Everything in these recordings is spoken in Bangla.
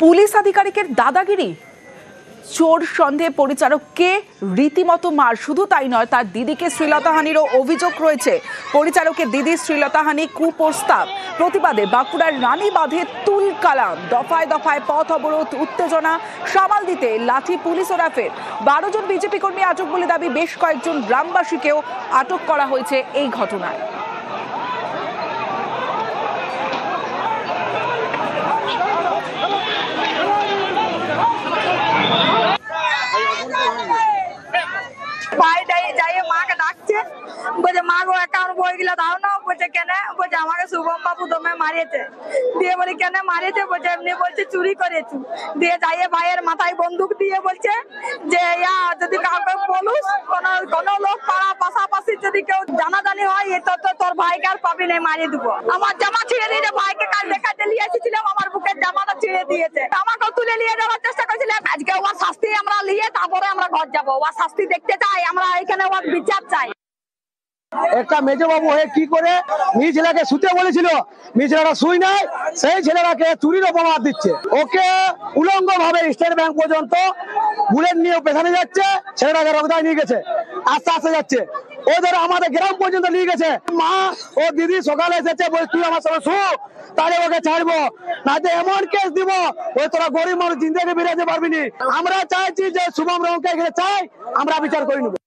পুলিশ আধিকারিকের দাদাগিরি। চোর সন্দেহে পরিচারককে রীতিমতো মার, শুধু তাই নয় তার দিদিকে শ্লীলতাহানিরও অভিযোগ রয়েছে। পরিচারকের দিদি শ্লীলতাহানি কুপ্রস্তাব প্রতিবাদে বাঁকুড়ার রানীবাঁধে তুলকালাম। দফায় দফায় পথ অবরোধ, উত্তেজনা সামাল দিতে লাঠি পুলিশ ওরাফের। 12 জন বিজেপি কর্মী আটক বলে দাবি। বেশ কয়েকজন গ্রামবাসীকেও আটক করা হয়েছে এই ঘটনায়। মাকে ডাকছে, বলছে মা গো অ্যাকাউন্ট বইগুলো দাও না। বলছে কেন? বলছে আমাকে শুভম বাবু দমে মারিয়েছে। দিয়ে বলি কেন মারিয়েছে? বলছে এমনি বলছে চুরি করেছি। দিয়ে যাইয়ে ভাইয়ের মাথায় বন্দুক দিয়ে বলছে যে যদি কাউকে বলুস, কোন লোক পাড়া পাশাপাশি যদি কেউ জানাজানি হয় তো তোর ভাইকে আর পাবি না, মারিয়ে দেবো। আমার জামা ছিঁড়ে দিয়ে ভাইকে কাল দেখাতে নিয়ে এসেছিলাম, আমার বুকের জামাটা ছিঁড়ে দিয়েছে। আমাকেও তুলে নিয়ে যাওয়ার চেষ্টা করেছিলাম। আজকে ওর শাস্তি আমরা নিয়ে তারপরে আমরা ঘর যাবো। ওর শাস্তি দেখতে চাই আমরা, এখানে ওর বিচার চাই। একটা মেজো বাবু হয়ে কি করে মেয়ে ছেলেকে শুতে বলেছিল, মেয়ে ছেলেটা শুই নাই, সেই ছেলেটাকে চুরির অপবাদ দিচ্ছে। ওকে উলঙ্গ ভাবে স্টেট ব্যাংক পর্যন্ত বুলেট নিয়ে পেছানো যাচ্ছে, ছেলেটাকে রগদায় নিয়ে গেছে, আস্তে আস্তে যাচ্ছে। ও ধরো আমাদের গ্রাম পর্যন্ত নিয়ে গেছে। মা ও দিদি সকালে এসেছে, বলে তুই আমার সঙ্গে শু, তাহলে ওকে ছাড়বো, না যে এমন কেস দিব ওই তোরা গরিব মানুষ জিন্দেগি বেরোতে পারবি না। আমরা চাইছি যে শুভম রঙকে এখানে চাই, আমরা বিচার করে নেবো।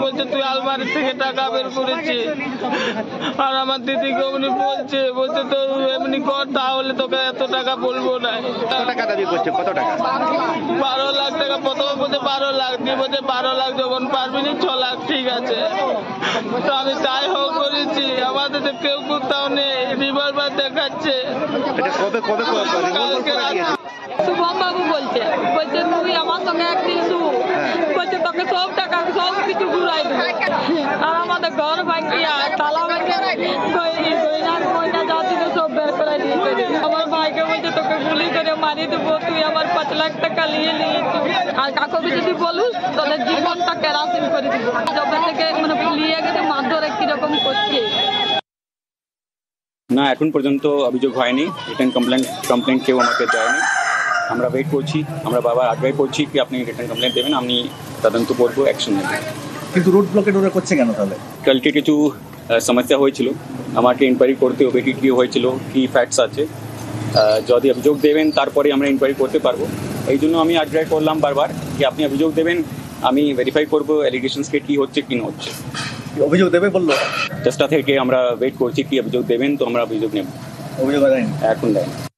বলছে তুই আলমারি থেকে টাকা বের করেছিস, আর আমার দিদিকে এমনি বলছে তো এমনি কর, তাহলে তোকে এত টাকা বলবো না। টাকা দাবি করছে? কত টাকা? 12 লাখ টাকা। প্রথমে বলছে 12 লাখ, দিয়ে বলছে 12 লাখ যখন পারবি না 6 লাখ। ঠিক আছে, তো আমি তাই হোক করেছি। আমাদের তো কেউ কোথাও নেই, রিভলভার দেখাচ্ছে। শুভম বাবু বলছে তুই আমার সঙ্গে একদিন শু, বলছে তোকে সব টাকা সব কিছু ঘুরাই দেবো। আর আমাদের ঘর ভাঙিয়া তালা ভাঙিয়া গয়না যা ছিল সব বের করে দিয়েছে। আমার ভাইকে বলছে তোকে গুলি করে মারিয়ে দেবো, তুই আমার 5 লাখ টাকা নিয়ে নিয়েছিস, আর কাকুকে যদি বলুস তোদের জীবনটা কেরাসিন করে দিব। যবে থেকে মানে নিয়ে গেছে মারধর কিরকম করছে না, এখন পর্যন্ত অভিযোগ হয়নি। রিটার্ন কমপ্লেন্ট কেউ আমাকে দেয়নি। আমরা ওয়েট করছি, আমরা বাবা আগ্রহ করছি কি আপনি রিটার্ন কমপ্লেন্ট দেবেন, আমি তদন্ত করবো, অ্যাকশন নেব। কিন্তু রোড ব্লকেট ওরা করছে কেন তাহলে? কালকে কিছু সমস্যা হয়েছিল, আমাকে ইনকোয়ারি করতে হবে কি হয়েছিল, কি ফ্যাক্টস আছে। যদি অভিযোগ দেবেন তারপরে আমরা ইনকোয়ারি করতে পারবো। এই জন্য আমি আগ্রহ করলাম বারবার কি আপনি অভিযোগ দেবেন, আমি ভেরিফাই করবো অ্যালিগেশনসকে কি হচ্ছে কি না হচ্ছে। অভিযোগ দেবে বললো? চেষ্টা থেকে আমরা ওয়েট করছি কি অভিযোগ দেবেন, তো আমরা অভিযোগ নেব। অভিযোগ এখন দেয়নি।